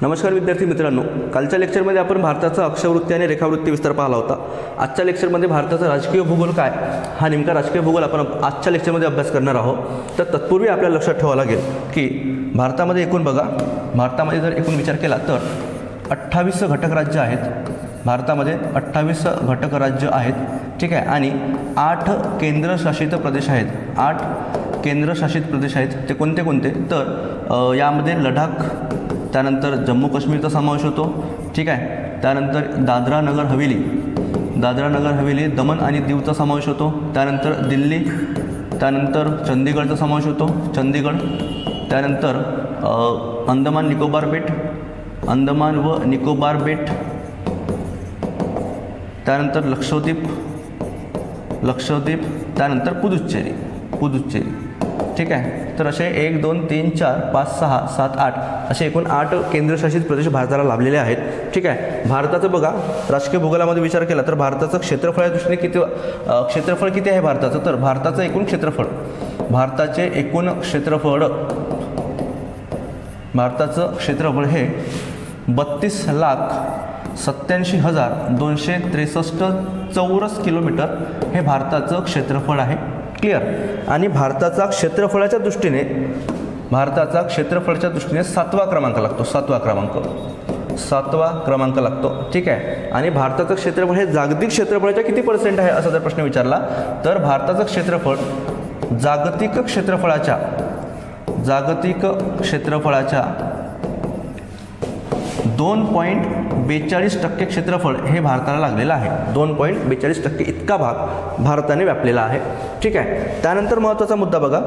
नमस्कार विद्यार्थी मित्रांनो, कालच्या लेक्चरमध्ये आपण भारताचा अक्षवृत्ती आणि रेखावृत्ती विस्तार पाहिला होता. आजच्या लेक्चरमध्ये भारताचा राजकीय भूगोल काय हा नेमका राजकीय भूगोल आपण आजच्या लेक्चरमध्ये अभ्यास करणार आहोत. तर तत्पूर्वी आपल्याला लक्षात ठेवावं लागेल की भारतामध्ये एकूण बघा, भारतामध्ये जर एकूण विचार केला तर 28 घटक राज्य आहेत. भारतामध्ये 28 घटक राज्य आहेत, ठीक आहे. आणि 8 केंद्रशासित प्रदेश आहेत. 8 केंद्रशासित प्रदेश आहेत. ते कोणते कोणते तर यामध्ये लडाख, त्यानंतर जम्मू काश्मीरचा समावेश होतो, ठीक आहे. त्यानंतर दादरा नगर हवेली, दमन आणि दीवचा समावेश होतो. त्यानंतर दिल्ली, त्यानंतर चंदीगडचा समावेश होतो, चंदीगड. त्यानंतर अंदमान व निकोबार बेट. त्यानंतर लक्षद्वीप, त्यानंतर पुदुच्चेरी, ठीक आहे. तर असे 1 2 3 4 5 6 7 8 असे एकूण 8 केंद्रशासित प्रदेश भारताला लाभलेले आहेत, ठीक आहे. भारताचं बघा, राजकीय भूगोलामध्ये विचार केला तर भारताचं क्षेत्रफळाच्या दृष्टीने क्षेत्रफळ किती आहे भारताचं, तर भारताचं एकूण क्षेत्रफळ, भारताचे एकूण क्षेत्रफळ हे 32,87,263 चौरस किलोमीटर हे भारताचं क्षेत्रफळ आहे. क्लिअर. आणि भारताचा क्षेत्रफळाच्या दृष्टीने 7वा क्रमांक लागतो, ठीक आहे. आणि भारताचं क्षेत्रफळ हे जागतिक क्षेत्रफळाच्या किती % आहे असा जर प्रश्न विचारला तर भारताचं क्षेत्रफळ जागतिक क्षेत्रफळाच्या 2.42% क्षेत्रफळ हे भारताला लागलेलं आहे. 2.42% इतका भाग भारताने व्यापलेला आहे, ठीक आहे. त्यानंतर महत्त्वाचा मुद्दा बघा,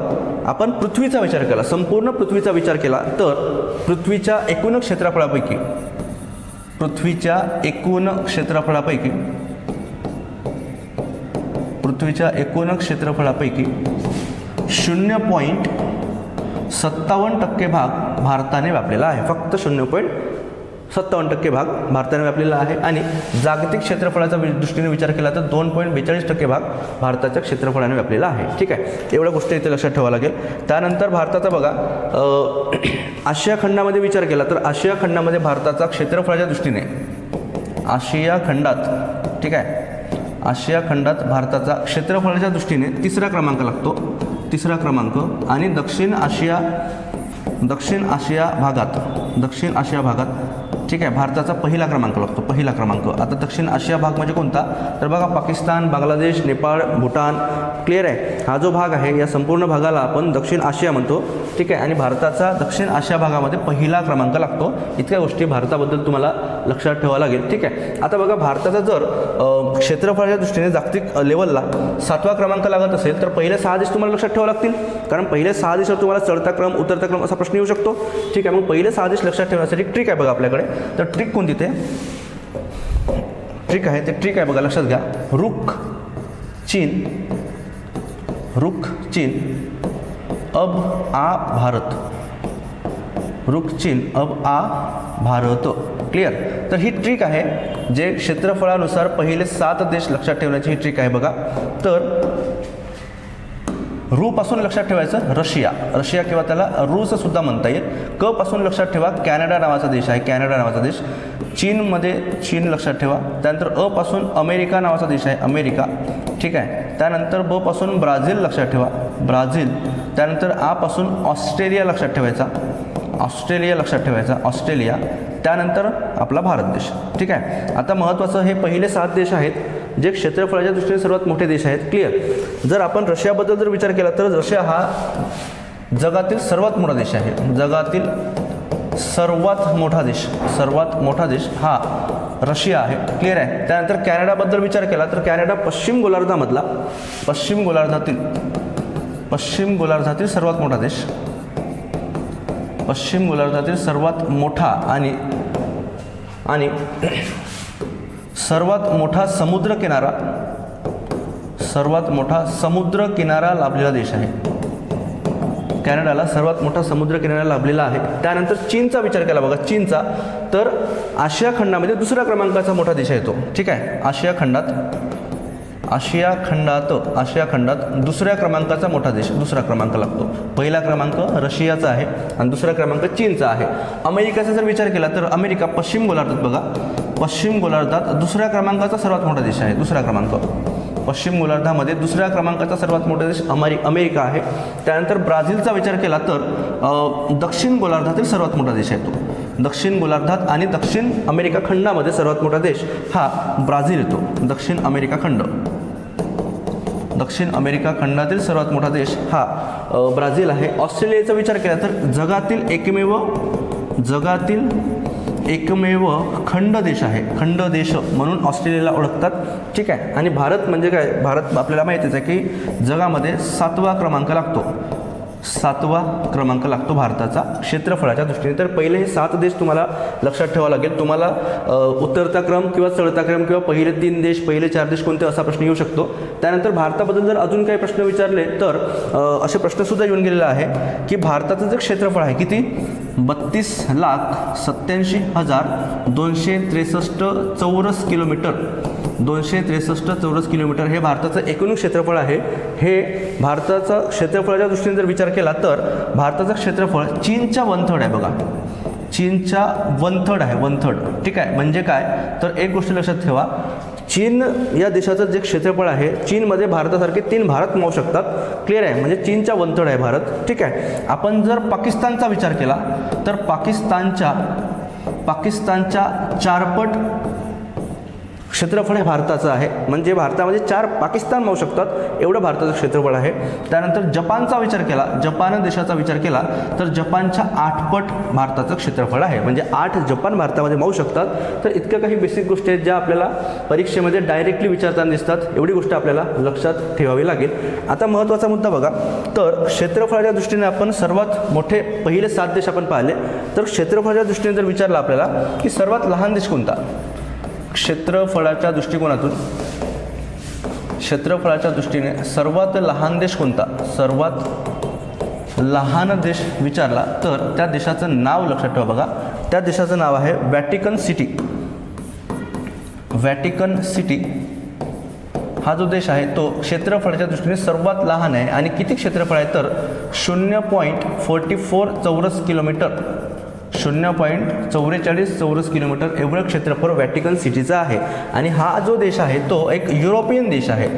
आपण पृथ्वीचा विचार केला, संपूर्ण पृथ्वीचा विचार केला तर पृथ्वीच्या एकूण क्षेत्रफळापैकी 0.57% भाग भारताने व्यापलेला आहे. फक्त 0.57% भाग भारताने व्यापलेला आहे. आणि जागतिक क्षेत्रफळाच्या दृष्टीने विचार केला तर 2.42% भाग भारताच्या क्षेत्रफळाने व्यापलेला आहे, ठीक आहे. एवढ्या गोष्टी इथे लक्षात ठेवावं लागेल. त्यानंतर भारताचा बघा, आशिया खंडामध्ये विचार केला तर आशिया खंडामध्ये भारताचा क्षेत्रफळाच्या दृष्टीने आशिया खंडात भारताचा क्षेत्रफळाच्या दृष्टीने तिसरा क्रमांक लागतो. आणि दक्षिण आशिया भागात, ठीक आहे, भारताचा पहिला क्रमांक लागतो. आता दक्षिण आशिया भाग म्हणजे कोणता तर बघा, पाकिस्तान, बांगलादेश, नेपाळ, भूटान. क्लिअर आहे. हा जो भाग आहे या संपूर्ण भागाला आपण दक्षिण आशिया म्हणतो, ठीक आहे. आणि भारताचा दक्षिण आशिया भागामध्ये पहिला क्रमांक लागतो. इतक्या गोष्टी भारताबद्दल तुम्हाला लक्षात ठेवावं लागेल, ठीक आहे. आता बघा, भारताचा जर क्षेत्रफळाच्या दृष्टीने जागतिक लेवलला 7वा क्रमांक लागत असेल तर पहिले 6 देश तुम्हाला लक्षात ठेवावे लागतील, कारण पहिले 6 देशावर तुम्हाला चढता क्रम उतरता क्रम असा प्रश्न येऊ शकतो, ठीक आहे. मग पहिले 6 देश लक्षात ठेवण्यासाठी ट्रिक आहे बघा आपल्याकडे. तर ट्रिक कोणती ते ट्रिक आहे बघा, लक्षात घ्या. रुख चीन अब आ भारत. क्लिअर. तर ही ट्रिक आहे, जे क्षेत्रफळानुसार पहिले 7 देश लक्षात ठेवण्याची ही ट्रिक आहे बघा. तर रू पासून लक्षात ठेवायचं रशिया किंवा त्याला रूस सुद्धा म्हणता येईल. क पासून लक्षात ठेवा कॅनडा नावाचा देश आहे, चीनमध्ये चीन लक्षात ठेवा. त्यानंतर अ पासून अमेरिका नावाचा देश आहे, अमेरिका, ठीक आहे. त्यानंतर ब पासून ब्राझील लक्षात ठेवा, ब्राझील. त्यानंतर आ पासून ऑस्ट्रेलिया लक्षात ठेवायचा, ऑस्ट्रेलिया. त्यानंतर आपला भारत देश, ठीक आहे. आता महत्त्वाचं, हे पहिले 7 देश आहेत जे क्षेत्रफळाच्या दृष्टीने सर्वात मोठे देश आहेत. क्लिअर. जर आपण रशियाबद्दल जर विचार केला तर रशिया हा जगातील सर्वात मोठा देश आहे. सर्वात मोठा देश हा रशिया आहे. क्लिअर आहे. त्यानंतर कॅनडाबद्दल विचार केला तर कॅनडा पश्चिम गोलार्धातील सर्वात मोठा देश, सर्वात मोठा आणि सर्वात मोठा समुद्र किनारा लाभलेला देश आहे. कॅनडाला सर्वात मोठा समुद्र किनारा लाभलेला आहे. त्यानंतर चीनचा विचार केला बघा, चीनचा तर आशिया खंडामध्ये दुसऱ्या क्रमांकाचा मोठा देश आहे तो, ठीक आहे. आशिया खंडात आशिया खंडात दुसऱ्या क्रमांकाचा मोठा देश, दुसरा क्रमांक लागतो. पहिला क्रमांक रशियाचा आहे आणि दुसरा क्रमांक चीनचा आहे. अमेरिकेचा जर विचार केला तर अमेरिका पश्चिम गोलार्धात बघा, पश्चिम गोलार्धात दुसऱ्या क्रमांकाचा सर्वात मोठा देश आहे. दुसरा क्रमांक पश्चिम गोलार्धामध्ये दुसऱ्या क्रमांकाचा सर्वात मोठा देश अमेरिका आहे. त्यानंतर ब्राझीलचा विचार केला तर दक्षिण गोलार्धातील सर्वात मोठा देश आहे तो. दक्षिण गोलार्धात आणि दक्षिण अमेरिका खंडामध्ये सर्वात मोठा देश हा ब्राझील येतो. दक्षिण अमेरिका खंडातील सर्वात मोठा देश हा ब्राझील आहे. ऑस्ट्रेलियाचा विचार केला तर जगातील एकमेव खंड देश आहे. खंड देश म्हणून ऑस्ट्रेलियाला ओळखतात. ठीक आहे. आणि भारत म्हणजे काय, भारत आपल्याला माहितीच आहे की जगामध्ये 7वा क्रमांक लागतो भारताचा क्षेत्रफळाच्या दृष्टीने. तर पहिले हे 7 देश तुम्हाला लक्षात ठेवावं लागेल. तुम्हाला उतरता क्रम किंवा चढता क्रम किंवा पहिले 3 देश, पहिले 4 देश कोणते असा प्रश्न येऊ शकतो. त्यानंतर भारताबद्दल जर अजून काही प्रश्न विचारले तर असे प्रश्नसुद्धा येऊन गेलेले आहे की भारताचं जे क्षेत्रफळ आहे किती, 32,87,263 चौरस किलोमीटर. 263 चौरस किलोमीटर हे भारताचं एकूण क्षेत्रफळ आहे. हे भारताचं क्षेत्रफळाच्या दृष्टीने जर विचार केला तर भारताचं क्षेत्रफळ चीनच्या 1/3 आहे बघा. चीनच्या 1/3 आहे, 1/3. ठीक आहे. म्हणजे काय तर एक गोष्ट लक्षात ठेवा, चीन या देशाचं जे क्षेत्रफळ आहे, चीनमध्ये भारतासारखे 3 भारत मावू शकतात. क्लिअर आहे. म्हणजे चीनच्या 1/3 आहे भारत. ठीक आहे. आपण जर पाकिस्तानचा विचार केला तर पाकिस्तानच्या 4 पट क्षेत्रफळ हे भारताचं आहे. म्हणजे भारतामध्ये 4 पाकिस्तान मावू शकतात एवढं भारताचं क्षेत्रफळ आहे. त्यानंतर जपानचा विचार केला, जपान देशाचा विचार केला तर जपानच्या 8 पट भारताचं क्षेत्रफळ आहे. म्हणजे 8 जपान भारतामध्ये मावू शकतात. तर इतक्या काही बेसिक गोष्टी आहेत ज्या आपल्याला परीक्षेमध्ये डायरेक्टली विचारताना दिसतात. एवढी गोष्ट आपल्याला लक्षात ठेवावी लागेल. आता महत्त्वाचा मुद्दा बघा, तर क्षेत्रफळाच्या दृष्टीने आपण सर्वात मोठे पहिले 7 देश आपण पाहिले. तर क्षेत्रफळाच्या दृष्टीने जर विचारलं आपल्याला की सर्वात लहान देश कोणता, क्षेत्रफळाच्या दृष्टीने सर्वात लहान देश कोणता, सर्वात लहान देश विचारला तर त्या देशाचं नाव लक्षात ठेवा बघा. त्या देशाचं नाव आहे व्हॅटिकन सिटी. हा जो देश आहे तो क्षेत्रफळाच्या दृष्टीने सर्वात लहान आहे. आणि किती क्षेत्रफळ आहे तर 0.44 चौरस किलोमीटर, 0.44 चौरस किलोमीटर एवढं क्षेत्रफळ व्हॅटिकन सिटीचं आहे. आणि हा जो देश आहे तो एक युरोपियन देश आहे.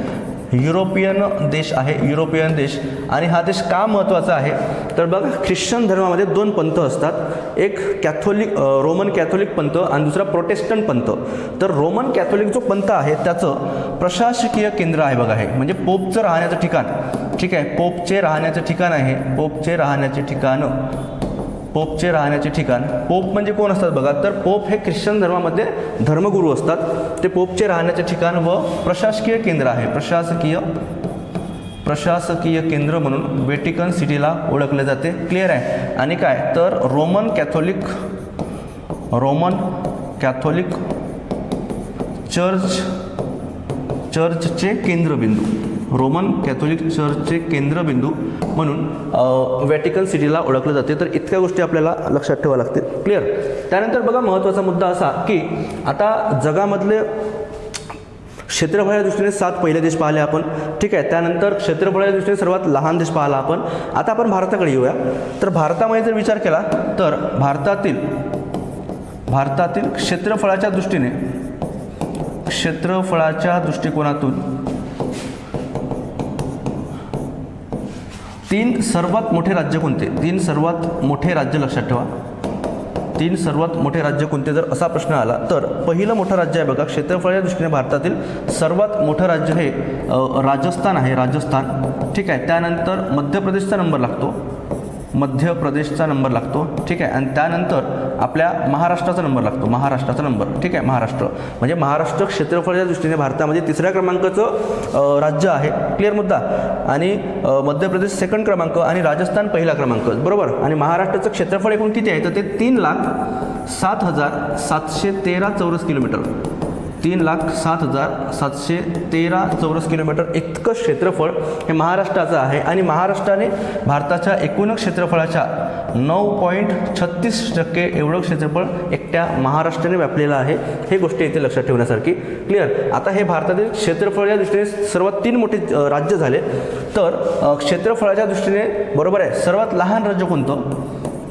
आणि हा देश का महत्त्वाचा आहे तर बघा, ख्रिश्चन धर्मामध्ये 2 पंथ असतात. एक रोमन कॅथोलिक पंथ आणि दुसरा प्रोटेस्टंट पंथ. तर रोमन कॅथोलिक जो पंथ आहे त्याचं प्रशासकीय केंद्र आहे बघा हे, म्हणजे पोपचं राहण्याचं ठिकाण. ठीक आहे. पोपचे राहण्याचे ठिकाण. पोप म्हणजे कोण असतात बघा, तर पोप हे ख्रिश्चन धर्मामध्ये धर्मगुरू असतात. ते पोपचे राहण्याचे ठिकाण व प्रशासकीय केंद्र आहे. प्रशासकीय केंद्र म्हणून व्हॅटिकन सिटीला ओळखले जाते. क्लिअर आहे. आणि काय तर रोमन कॅथोलिक चर्चचे केंद्रबिंदू, रोमन कॅथोलिक चर्चचे केंद्रबिंदू म्हणून व्हॅटिकन सिटीला ओळखले जाते. तर इतक्या गोष्टी आपल्याला लक्षात ठेवाव्या लागतील. क्लिअर. त्यानंतर बघा, महत्त्वाचा मुद्दा असा की आता जगामधले क्षेत्रफळाच्या दृष्टीने 7 पहिले देश पाहिले आपण. ठीक आहे. त्यानंतर क्षेत्रफळाच्या दृष्टीने सर्वात लहान देश पाहिला आपण. आता आपण भारताकडे येऊया. तर भारतामध्ये जर विचार केला तर भारतातील क्षेत्रफळाच्या दृष्टिकोनातून 3 सर्वात मोठे राज्य कोणते, 3 सर्वात मोठे राज्य लक्षात ठेवा. 3 सर्वात मोठे राज्य कोणते जर असा प्रश्न आला तर पहिलं मोठं राज्य आहे बघा, क्षेत्रफळाच्या दृष्टीने भारतातील सर्वात मोठं राज्य हे राजस्थान आहे. ठीक आहे. त्यानंतर मध्य प्रदेशचा नंबर लागतो. ठीक आहे. आणि त्यानंतर आपल्या महाराष्ट्राचा नंबर. ठीक आहे. महाराष्ट्र म्हणजे महाराष्ट्र क्षेत्रफळाच्या दृष्टीने भारतामध्ये 3ऱ्या क्रमांकाचं राज्य आहे. क्लिअर मुद्दा. आणि मध्य प्रदेश 2nd क्रमांक आणि राजस्थान 1ला क्रमांक. बरोबर. आणि महाराष्ट्राचं क्षेत्रफळ एकूण किती आहे तर ते 3,07,713 चौरस किलोमीटर. 3,07,713 चौरस किलोमीटर इतकं क्षेत्रफळ हे महाराष्ट्राचं आहे आणि महाराष्ट्राने भारताच्या एकूण क्षेत्रफळाच्या 9.36% एवढं क्षेत्रफळ एकट्या महाराष्ट्राने व्यापलेलं आहे. हे गोष्टी इथे लक्षात ठेवण्यासारखी. क्लिअर. आता हे भारतातील क्षेत्रफळाच्या दृष्टीने सर्वात 3 मोठे राज्य झाले. तर क्षेत्रफळाच्या दृष्टीने बरोबर आहे सर्वात लहान राज्य कोणतं?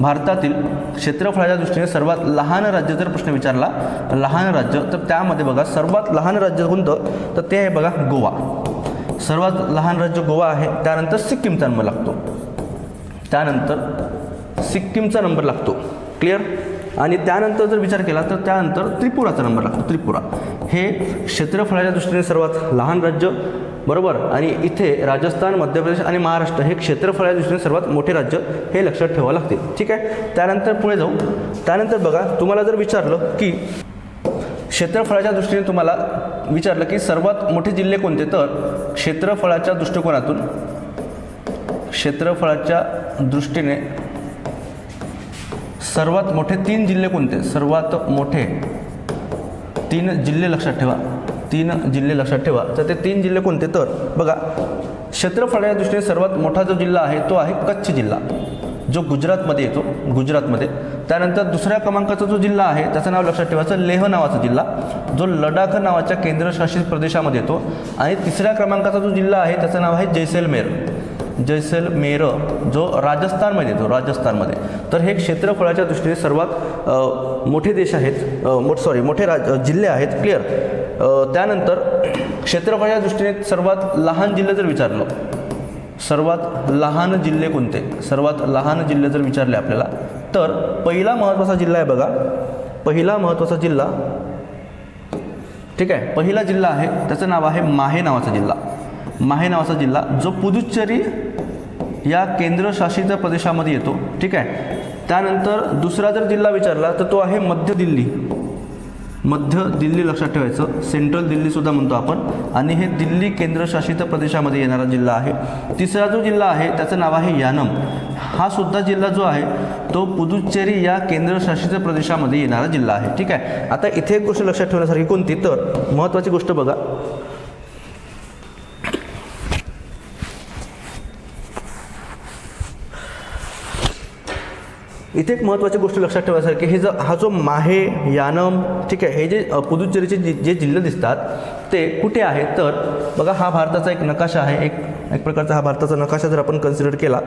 भारतातील क्षेत्रफळाच्या दृष्टीने सर्वात लहान राज्य जर प्रश्न विचारला लहान राज्य तर त्यामध्ये बघा सर्वात लहान राज्य कोणतं तर ते आहे बघा गोवा. सर्वात लहान राज्य गोवा आहे. त्यानंतर सिक्कीमचा नंबर लागतो. त्यानंतर सिक्कीमचा नंबर लागतो. क्लिअर. आणि त्यानंतर जर विचार केला तर त्यानंतर त्रिपुराचा नंबर लागतो. त्रिपुरा हे क्षेत्रफळाच्या दृष्टीने सर्वात लहान राज्य बरोबर. आणि इथे राजस्थान, मध्य प्रदेश आणि महाराष्ट्र हे क्षेत्रफळाच्या दृष्टीने सर्वात मोठे राज्य हे लक्षात ठेवावं लागते. ठीक आहे. त्यानंतर पुढे जाऊ. त्यानंतर बघा तुम्हाला जर विचारलं की क्षेत्रफळाच्या दृष्टीने तुम्हाला विचारलं की सर्वात मोठे जिल्हे कोणते तर क्षेत्रफळाच्या दृष्टीने सर्वात मोठे 3 जिल्हे कोणते? सर्वात मोठे 3 जिल्हे लक्षात ठेवा. 3 जिल्हे लक्षात ठेवा. तर ते 3 जिल्हे कोणते तर बघा क्षेत्रफळाच्या दृष्टीने सर्वात मोठा जो जिल्हा आहे तो आहे कच्छ जिल्हा जो गुजरातमध्ये येतो. गुजरातमध्ये. त्यानंतर दुसऱ्या क्रमांकाचा जो जिल्हा आहे त्याचं नाव लक्षात ठेवायचं लेह नावाचा जिल्हा जो लडाख नावाच्या केंद्रशासित प्रदेशामध्ये येतो. आणि तिसऱ्या क्रमांकाचा जो जिल्हा आहे त्याचं नाव आहे जैसलमेर जो राजस्थानमध्ये येतो. राजस्थानमध्ये. तर हे क्षेत्रफळाच्या दृष्टीने सर्वात मोठे देश आहेत. मोठे जिल्हे आहेत. क्लिअर. त्यानंतर क्षेत्रफळाच्या दृष्टीने सर्वात लहान जिल्हे जर विचारलं सर्वात लहान जिल्हे कोणते? सर्वात लहान जिल्हे जर विचारले आपल्याला तर पहिला महत्त्वाचा जिल्हा आहे बघा. पहिला महत्त्वाचा जिल्हा ठीक आहे. पहिला जिल्हा आहे त्याचं नाव आहे माहे नावाचा जिल्हा. माहे नावाचा जिल्हा जो पुदुच्चेरी या केंद्रशासित प्रदेशामध्ये येतो. ठीक आहे. त्यानंतर दुसरा जर जिल्हा विचारला तर तो आहे मध्य दिल्ली लक्षात ठेवायचं. सेंट्रल दिल्ली सुद्धा म्हणतो आपण. आणि हे दिल्ली केंद्रशासित प्रदेशामध्ये येणारा जिल्हा आहे. तिसरा जो जिल्हा आहे त्याचं नाव आहे यानम. हा सुद्धा जिल्हा जो आहे तो पुदुच्चेरी या केंद्रशासित प्रदेशामध्ये येणारा जिल्हा आहे. ठीक आहे. आता इथे एक गोष्ट लक्षात ठेवण्यासारखी कोणती तर महत्त्वाची गोष्ट बघा. इथे एक महत्त्वाची गोष्ट लक्षात ठेवायसारखी हा जो माहे यानम ठीक आहे हे जे पुदुच्चेरीचे जे जिल्हे दिसतात ते कुठे आहेत तर बघा हा भारताचा एक नकाशा आहे. एक प्रकारचा हा भारताचा नकाशा जर आपण कन्सिडर केला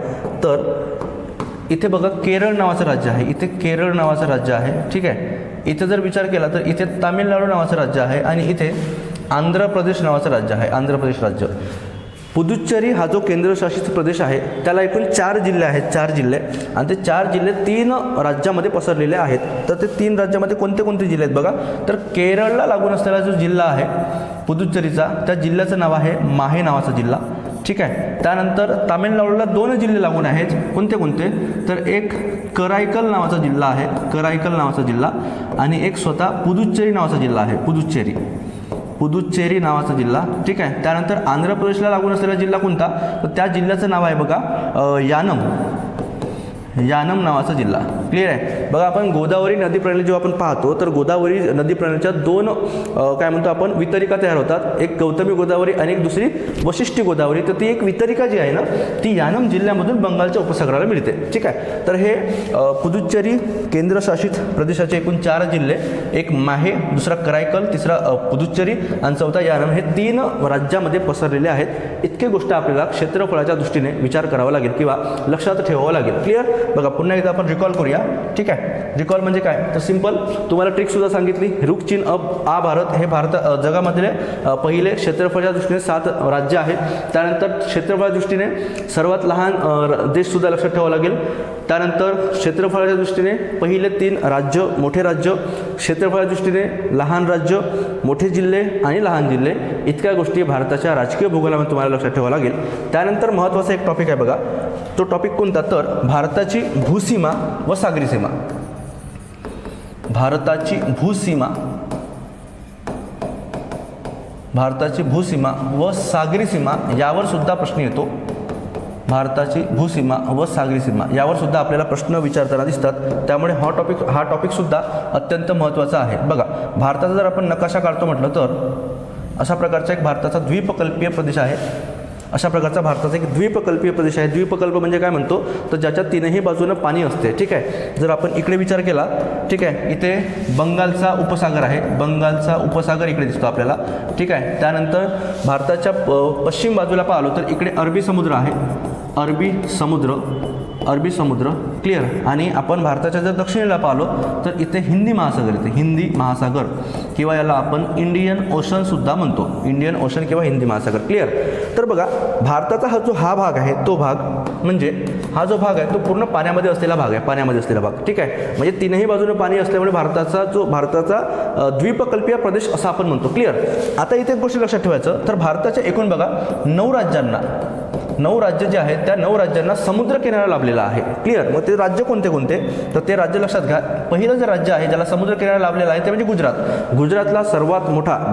तर इथे बघा केरळ नावाचं राज्य आहे. इथे केरळ नावाचं राज्य आहे. ठीक आहे. इथे जर विचार केला तर इथे तामिळनाडू नावाचं राज्य आहे आणि इथे आंध्र प्रदेश नावाचं राज्य आहे. आंध्र प्रदेश राज्य. पुदुच्चेरी हा जो केंद्रशासित प्रदेश आहे त्याला एकूण 4 जिल्हे आहेत. 4 जिल्हे. आणि ते 4 जिल्हे 3 राज्यामध्ये पसरलेले आहेत. तर ते 3 राज्यामध्ये कोणते कोणते जिल्हे आहेत बघा तर केरळला लागून असलेला जो जिल्हा आहे पुदुच्चेरीचा त्या जिल्ह्याचं नाव आहे माहे नावाचा जिल्हा. ठीक आहे. त्यानंतर तामिळनाडूला 2 जिल्हे लागून आहेत. कोणते कोणते तर एक कराईकल नावाचा जिल्हा आहे. कराईकल नावाचा जिल्हा. आणि एक स्वतः पुदुच्चेरी नावाचा जिल्हा आहे. पुदुच्चेरी नावाचा जिल्हा. ठीक आहे. त्यानंतर आंध्र प्रदेशला लागून असलेला जिल्हा कोणता तर त्या जिल्ह्याचं नाव आहे बघा यानम नावाचा जिल्हा. क्लिअर आहे. बघा आपण गोदावरी नदी प्रणाली जेव्हा आपण पाहतो तर गोदावरी नदी प्रणालीच्या 2 काय म्हणतो आपण वितरिका तयार होतात. एक गौतमी गोदावरी आणि एक दुसरी वशिष्ठी गोदावरी. तर ती एक वितरिका जी आहे ना ती यानम जिल्ह्यामधून बंगालच्या उपसागराला मिळते. ठीक आहे. तर हे पुदुच्चेरी केंद्रशासित प्रदेशाचे एकूण 4 जिल्हे. एक माहे, दुसरा कराईकल, तिसरा पुदुच्चेरी आणि चौथा यानम हे 3 राज्यामध्ये पसरलेले आहेत. इतके गोष्ट आपल्याला क्षेत्रफळाच्या दृष्टीने विचार करावा लागेल किंवा लक्षात ठेवावं लागेल. क्लिअर. बघा पुन्हा एकदा आपण रिकॉल करूया. ठीक आहे. रिकॉल म्हणजे काय तर सिंपल तुम्हाला ट्रिकसुद्धा सांगितली. रुक चीन आ भारत हे जगामधले पहिले क्षेत्रफळाच्या दृष्टीने 7 राज्य आहेत. त्यानंतर क्षेत्रफळाच्या दृष्टीने सर्वात लहान देशसुद्धा लक्षात ठेवावा लागेल. त्यानंतर क्षेत्रफळाच्या दृष्टीने पहिले 3 राज्य मोठे राज्य, क्षेत्रफळाच्या दृष्टीने लहान राज्य, मोठे जिल्हे आणि लहान जिल्हे. इतक्या गोष्टी भारताच्या राजकीय भूगोलामध्ये तुम्हाला लक्षात ठेवावं लागेल. त्यानंतर महत्त्वाचा एक टॉपिक आहे बघा. तो टॉपिक कोणता तर भारताची भूसीमा व सागरी सीमा. भारताची भूसीमा व सागरी सीमा यावर सुद्धा प्रश्न येतो. भारताची भूसीमा व सागरी सीमा यावर सुद्धा आपल्याला प्रश्न विचारताना दिसतात. त्यामुळे हा टॉपिकसुद्धा अत्यंत महत्त्वाचा आहे. बघा, भारताचा जर आपण नकाशा काढतो म्हटलं तर अशा प्रकारचा एक भारताचा द्वीपकल्पीय प्रदेश आहे. अशा प्रकारचा भारताचा एक द्वीपकल्पीय प्रदेश आहे. द्वीपकल्प म्हणजे काय म्हणतो तर ज्याच्या तीनही बाजूनं पाणी असते. ठीक आहे, जर आपण इकडे विचार केला, ठीक आहे, इथे बंगालचा उपसागर आहे. बंगालचा उपसागर इकडे दिसतो आपल्याला. ठीक आहे, त्यानंतर भारताच्या पश्चिम बाजूला पाहिलो तर इकडे अरबी समुद्र आहे. अरबी समुद्र क्लिअर. आणि आपण भारताच्या जर दक्षिणेला पाहिलो तर इथे हिंदी महासागर येते. हिंदी महासागर किंवा याला आपण इंडियन ओशनसुद्धा म्हणतो. इंडियन ओशन किंवा हिंदी महासागर क्लिअर. तर बघा, भारताचा हा भाग आहे तो भाग म्हणजे हा जो भाग आहे तो पूर्ण पाण्यामध्ये असलेला भाग आहे. पाण्यामध्ये असलेला भाग. ठीक आहे, म्हणजे तीनही बाजूने पाणी असल्यामुळे भारताचा द्वीपकल्पीय प्रदेश असा आपण म्हणतो. क्लिअर. आता इथे एक गोष्ट लक्षात ठेवायचं तर भारताच्या एकूण बघा 9 राज्य जे आहेत त्या 9 राज्यांना समुद्र किनारा लाभलेला आहे. क्लिअर. मग ते राज्य कोणते तर ते राज्य लक्षात घ्या. पहिलं जे राज्य आहे ज्याला समुद्र किनारा लाभलेला आहे ते म्हणजे गुजरात. गुजरातला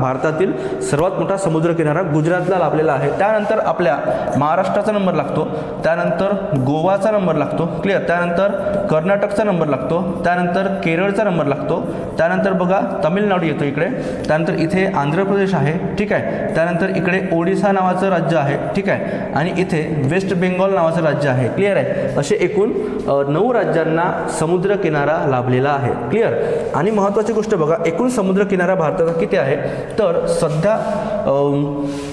भारतातील सर्वात मोठा समुद्र किनारा गुजरातला लाभलेला आहे. त्यानंतर आपल्या महाराष्ट्राचा नंबर लागतो. त्यानंतर गोवाचा नंबर लागतो. क्लिअर. त्यानंतर कर्नाटकचा नंबर लागतो. त्यानंतर केरळचा नंबर लागतो. त्यानंतर बघा तमिळनाडू येतो इकडे. त्यानंतर इथे आंध्र प्रदेश आहे. ठीक आहे. त्यानंतर इकडे ओडिसा नावाचं राज्य आहे. ठीक आहे. आणि इथे वेस्ट बेंगॉल नावाचं राज्य आहे. क्लिअर आहे. असे एकूण 9 राज्यांना समुद्र किनारा लाभलेला आहे. क्लिअर. आणि महत्त्वाची गोष्ट बघा, एकूण समुद्र किनारा भारताचा किती आहे तर सध्या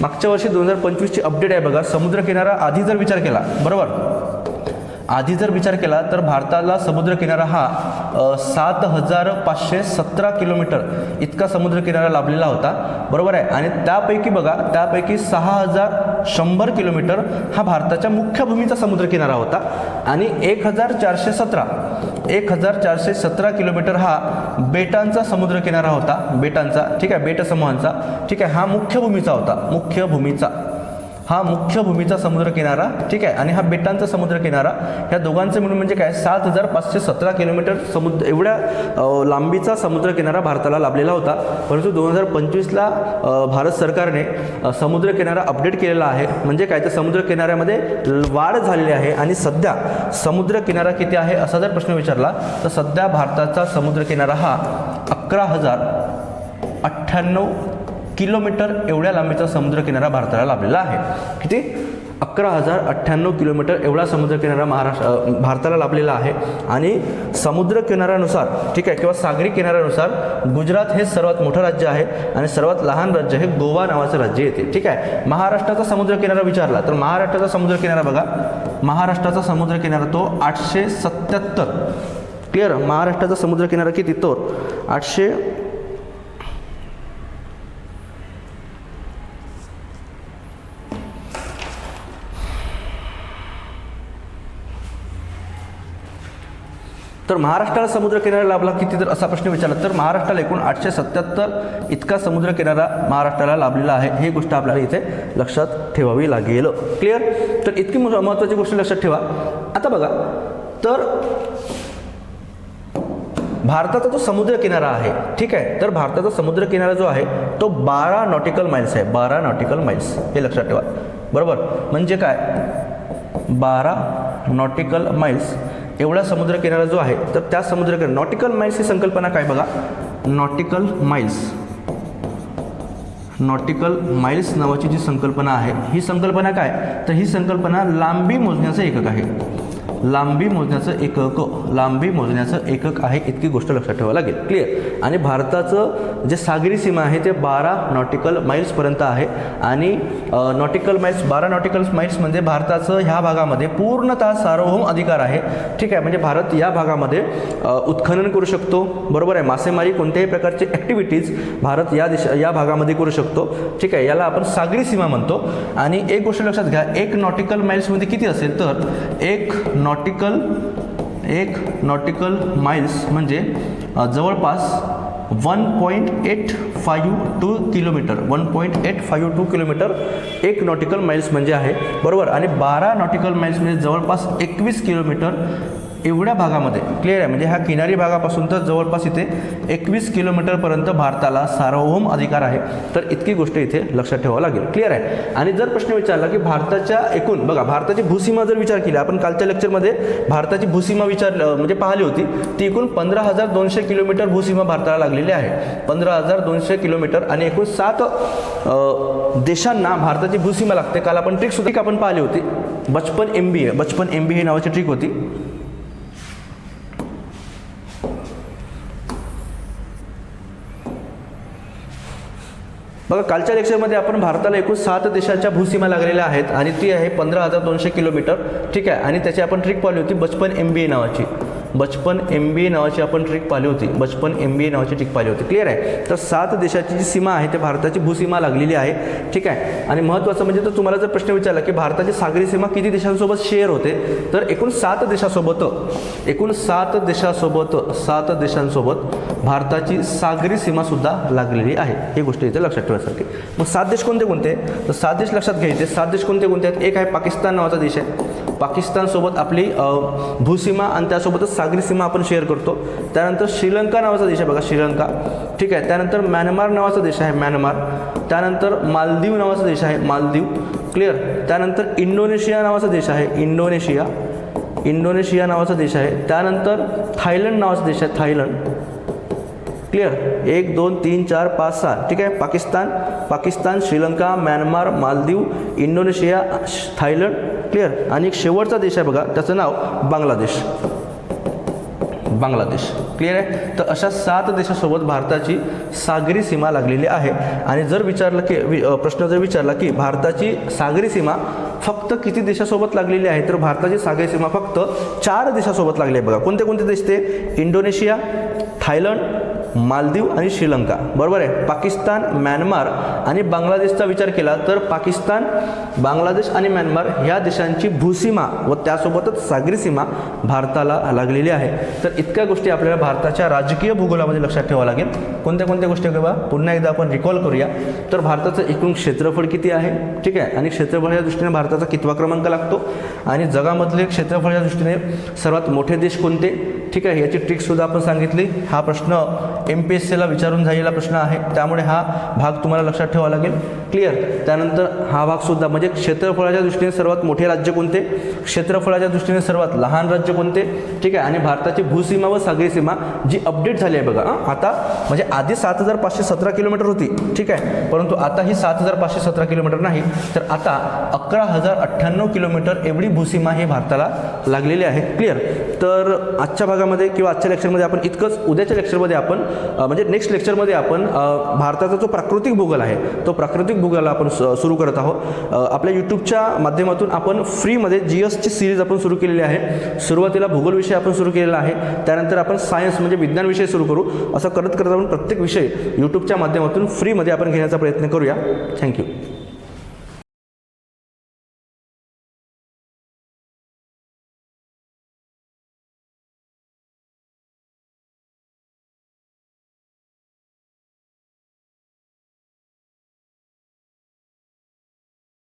मागच्या वर्षी 2025ची अपडेट आहे बघा. समुद्र किनारा आधी जर विचार केला, बरोबर, तर भारताला समुद्र किनारा हा 7,517 किलोमीटर इतका समुद्र किनारा लाभलेला होता. बरोबर आहे. आणि त्यापैकी 6,100 किलोमीटर हा भारताच्या मुख्य भूमीचा समुद्र किनारा होता. आणि 1,417 किलोमीटर हा बेटांचा समुद्र किनारा होता. बेटांचा. ठीक आहे, बेट समूहांचा. ठीक आहे, हा मुख्य भूमीचा समुद्र किनारा. ठीक आहे. आणि हा बेटांचा समुद्र किनारा ह्या दोघांचं मिळून म्हणजे काय 7,517 किलोमीटर एवढ्या लांबीचा समुद्र किनारा भारताला लाभलेला होता. परंतु 2025ला भारत सरकारने समुद्र किनारा अपडेट केलेला आहे. म्हणजे काय तर समुद्र किनाऱ्यामध्ये वाढ झालेली आहे. आणि सध्या समुद्र किनारा किती आहे असा जर प्रश्न विचारला तर सध्या भारताचा समुद्र किनारा हा 11,098 किलोमीटर एवढ्या लांबीचा समुद्र किनारा भारताला लाभलेला आहे. किती? 11,098 किलोमीटर एवढा समुद्र किनारा भारताला लाभलेला आहे. आणि समुद्र किनाऱ्यानुसार, ठीक आहे, किंवा सागरी किनाऱ्यानुसार गुजरात हे सर्वात मोठं राज्य आहे आणि सर्वात लहान राज्य हे गोवा नावाचं राज्य येते. ठीक आहे. महाराष्ट्राचा समुद्र किनारा विचारला तर महाराष्ट्राचा समुद्र किनारा बघा, महाराष्ट्राचा समुद्र किनारा तो 877. क्लिअर. महाराष्ट्राचा समुद्र किनारा किती तो 800. तर महाराष्ट्राला समुद्र किनारा लाभला किती जर असा प्रश्न विचारला तर महाराष्ट्राला एकूण 877 इतका समुद्र किनारा महाराष्ट्राला लाभलेला आहे. ही गोष्ट आपल्याला इथे लक्षात ठेवावी लागेल. क्लिअर. तर इतकी महत्त्वाची गोष्ट लक्षात ठेवा. आता बघा, तर भारताचा जो समुद्र किनारा आहे, ठीक आहे, तर भारताचा समुद्र किनारा जो आहे तो 12 नॉटिकल माइल्स आहे. 12 नॉटिकल माइल्स हे लक्षात ठेवा. बरोबर. म्हणजे काय 12 नॉटिकल माइल्स एवढा समुद्र किनारा जो आहे तर त्या समुद्र किनारा नॉटिकल माइल्स ही संकल्पना काय बघा. नॉटिकल माइल्स नावाची जी संकल्पना आहे ही संकल्पना काय तर ही संकल्पना लांबी मोजण्याचं एकक आहे. लांबी मोजण्याचं एकक आहे. इतकी गोष्ट लक्षात ठेवावी लागेल. क्लिअर. आणि भारताचं जे सागरी सीमा आहे ते 12 नॉटिकल माइल्सपर्यंत आहे. आणि 12 नॉटिकल माइल्स म्हणजे भारताचं ह्या भागामध्ये पूर्णतः सार्वभौम अधिकार आहे. ठीक आहे. म्हणजे भारत या भागामध्ये उत्खनन करू शकतो. बरोबर आहे. मासेमारी कोणत्याही प्रकारची ॲक्टिव्हिटीज भारत या भागामध्ये करू शकतो. ठीक आहे. याला आपण सागरी सीमा म्हणतो. आणि एक गोष्ट लक्षात घ्या, 1 नॉटिकल माइल्समध्ये किती असेल तर एक नॉटिकल माइल्स म्हणजे जवळपास 1.852 किलोमीटर. 1.852 किलोमीटर 1 नॉटिकल माइल्स म्हणजे आहे. बरोबर. आणि 12 नॉटिकल माइल्स म्हणजे जवळपास 21 किलोमीटर एवढ्या भागामध्ये क्लिअर आहे, म्हणजे ह्या किनारी भागापासून तर जवळपास इथे 21 किलोमीटरपर्यंत भारताला सार्वभौम अधिकार आहे. तर इतकी गोष्ट इथे लक्षात ठेवावं लागेल. क्लिअर आहे. आणि जर प्रश्न विचारला की भारताच्या एकूण बघा भारताची भूसीमा जर विचार केला, आपण कालच्या लेक्चरमध्ये भारताची भूसीमा म्हणजे पाहिली होती, ती एकूण 15,200 किलोमीटर भूसीमा भारताला लागलेली आहे. 15,200 किलोमीटर आणि एकूण 7 देशांना भारताची भूसीमा लागते. काल आपण ट्रिक आपण पाहिली होती, बचपन MBA ही नावाची ट्रिक होती. बघा कालच्या लेक्चरमध्ये आपण भारताला एकूण 7 देशाच्या भूसीमा लागलेल्या आहेत आणि ती आहे 15,200 किलोमीटर. ठीक आहे. आणि त्याची आपण ट्रिक पाहिली होती बचपन MBA नावाची आपण ट्रिक पाहिली होती. ट्रिक पाहिली होती. क्लिअर आहे. तर 7 देशाची जी सीमा आहे ते भारताची भूसीमा लागलेली आहे. ठीक आहे. आणि महत्त्वाचं म्हणजे तर तुम्हाला जर प्रश्न विचारला की भारताची सागरी सीमा किती देशांसोबत शेअर होते, तर एकूण 7 देशांसोबत भारताची सागरी सीमा सुद्धा लागलेली आहे. ही गोष्ट इथे लक्षात ठेवायसारखी. मग 7 देश कोणते तर 7 देश लक्षात घ्यायचे. 7 देश कोणते आहेत. एक आहे पाकिस्तान नावाचा देश आहे. पाकिस्तानसोबत आपली भूसीमा आणि त्यासोबतच सागरी सीमा आपण शेअर करतो. त्यानंतर श्रीलंका नावाचा देश आहे बघा, श्रीलंका. ठीक आहे. त्यानंतर म्यानमार नावाचा देश आहे, म्यानमार. त्यानंतर मालदीव नावाचा देश आहे, मालदीव. क्लिअर. त्यानंतर इंडोनेशिया नावाचा देश आहे, इंडोनेशिया नावाचा देश आहे. त्यानंतर थायलंड नावाचा देश आहे, थायलंड. क्लिअर. 1 2 3 4 5 6. ठीक आहे. Pakistan, Sri Lanka, Myanmar, Maldives, Indonesia, Thailand. Clear. आणि एक शेवटचा देश आहे बघा, त्याचं नाव बांगलादेश. क्लिअर आहे. तर अशा 7 देशासोबत भारताची सागरी सीमा लागलेली आहे. आणि जर विचारलं की प्रश्न जर विचारला की भारताची सागरी सीमा फक्त किती देशासोबत लागलेली आहे, तर भारताची सागरी सीमा फक्त 4 देशासोबत लागली आहे बघा. कोणते देश ते? इंडोनेशिया, थायलंड, मालदीव आणि श्रीलंका. बरोबर आहे. पाकिस्तान, म्यानमार आणि बांगलादेशचा विचार केला तर पाकिस्तान, बांगलादेश आणि म्यानमार ह्या देशांची भूसीमा व त्यासोबतच सागरी सीमा भारताला लागलेली आहे. तर इतक्या गोष्टी आपल्याला भारताच्या राजकीय भूगोलामध्ये लक्षात ठेवावं लागेल. कोणत्या गोष्टी बघा पुन्हा एकदा आपण रिकॉल करूया. तर भारताचं एकूण क्षेत्रफळ किती आहे. ठीक आहे. आणि क्षेत्रफळाच्या दृष्टीने भारताचा कितवा क्रमांक लागतो आणि जगामधले क्षेत्रफळाच्या दृष्टीने सर्वात मोठे देश कोणते. ठीक आहे. याची ट्रिकसुद्धा आपण सांगितली. हा प्रश्न MPSCला विचारून झालेला प्रश्न आहे, त्यामुळे हा भाग तुम्हाला लक्षात ठेवावा लागेल. क्लिअर. त्यानंतर हा भागसुद्धा म्हणजे क्षेत्रफळाच्या दृष्टीने सर्वात मोठे राज्य कोणते, क्षेत्रफळाच्या दृष्टीने सर्वात लहान राज्य कोणते. ठीक आहे. आणि भारताची भूसीमा व सागरी सीमा जी अपडेट झाली आहे बघा आता, म्हणजे आधी 7,517 किलोमीटर होती. ठीक आहे. परंतु आता ही 7,517 किलोमीटर नाही, तर आता 11,098 किलोमीटर एवढी भूसीमा ही भारताला लागलेली आहे. क्लिअर. तर आजच्या भागामध्ये किंवा आजच्या लेक्चरमध्ये आपण इतकंच. उद्याच्या लेक्चरमध्ये आपण म्हणजे नेक्स्ट लेक्चरमध्ये आपण भारताचा जो प्राकृतिक भूगोल आहे तो प्राकृतिक भूगोल आपण सुरू करत आहोत. आपल्या यूट्यूबच्या माध्यमातून आपण फ्रीमध्ये GSची सिरीज आपण सुरू केलेली आहे. सुरुवातीला भूगोल विषय आपण सुरू केलेला आहे, त्यानंतर आपण सायन्स म्हणजे विज्ञान विषय सुरू करू. असं करत आपण प्रत्येक विषय यूट्यूबच्या माध्यमातून फ्रीमध्ये आपण घेण्याचा प्रयत्न करूया. थँक्यू.